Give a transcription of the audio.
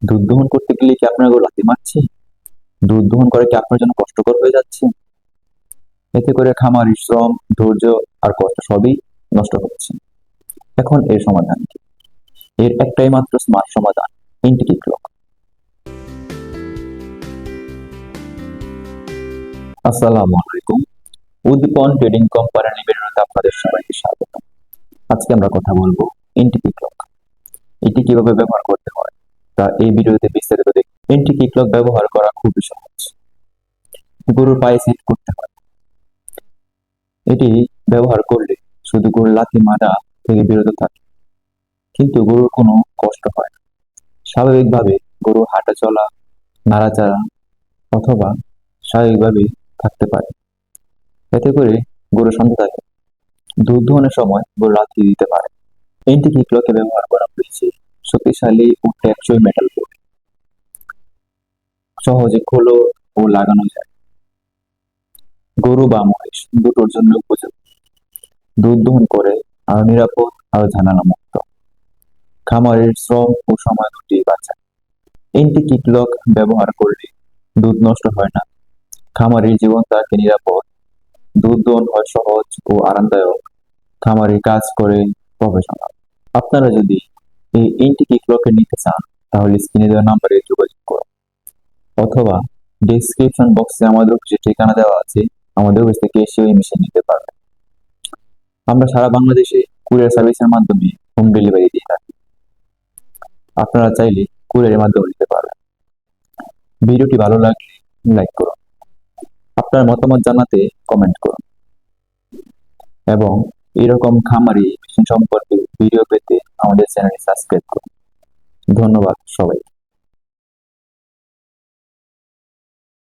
দুধ দহন করতে গেলে কি আপনার গরু লাথি মারছে? দুধ দহন করা কি আপনার জন্য কষ্টকর হয়ে যাচ্ছে? এতে করে খামারি শ্রম, ধৈর্য আর কষ্ট সবই নষ্ট হচ্ছে। এখন এর সমাধান কি? এর একটাই মাত্র স্মার্ট সমাধান, ইনটেক ক্লক। আসসালামু আলাইকুম। উদ্দীপন ট্রেডিং কোম্পানি লিমিটেডে আপনাদের সবাইকে স্বাগত। আজকে আমরা কথা বলবো ইনটেক ক্লক। এটি কিভাবে ব্যবহার করতে হয় তা এই ভিডিওতে বিস্তারিত দেখুন। ইনটেক ক্লক ব্যবহার করা খুবই সহজ। গরুর পায়ে সেট করতে হয়। এটি ব্যবহার করলে শুধু গরুর লাথি মারা থেকে বিরত থাকে, কিন্তু গরুর কোনো কষ্ট হয় না। স্বাভাবিকভাবে গরু হাঁটা চলা, নাড়াচাড়া অথবা স্বাভাবিকভাবে থাকতে পারে। এতে করে গরু শান্ত থাকে। দুধ দহনের সময় গরু লাথি দিতে পারে। এন্টি ক্লকে ব্যবহার করা হয়েছে শক্তিশালী ও টেকসই মেটাল বোর্ড। সহজে খোলো ও লাগানো যায়। গরু বা মহিষ দুটোর জন্য উপযোগী। দুধ দহন করে আরো নিরাপদ, আরো ঝামেলা মুক্ত। খামারের শ্রম ও সময় দুটি বাঁচায়। এন্টি ক্লক ব্যবহার করলে দুধ নষ্ট হয় না, খামারের জীবন থাকে নিরাপদ, দুধ দহন হয় সহজ ও আরামদায়ক, খামারে কাজ করে প্রফেশনাল। আপনারা যদি এই ইনটেক ক্লকে নিতে চান তাহলে স্ক্রিনে দেওয়া নাম্বারে যোগাযোগ করুন, অথবা ডেসক্রিপশন বক্সে আমাদের অফিসের ঠিকানা দেওয়া আছে, আমাদের অফিস থেকে এসেও এই মেশিন নিতে পারবেন। আমরা সারা বাংলাদেশে কুরিয়ার সার্ভিসের মাধ্যমে হোম ডেলিভারি দিয়ে থাকি। আপনারা চাইলে কুরিয়ারের মাধ্যমে নিতে পারবেন। ভিডিওটি ভালো লাগলে লাইক করুন, আপনার মতামত জানাতে কমেন্ট করুন, এবং এরকম খামারি মেশিন সম্পর্কে ভিডিও পেতে আমাদের চ্যানেল সাবস্ক্রাইব করুন। ধন্যবাদ সবাই।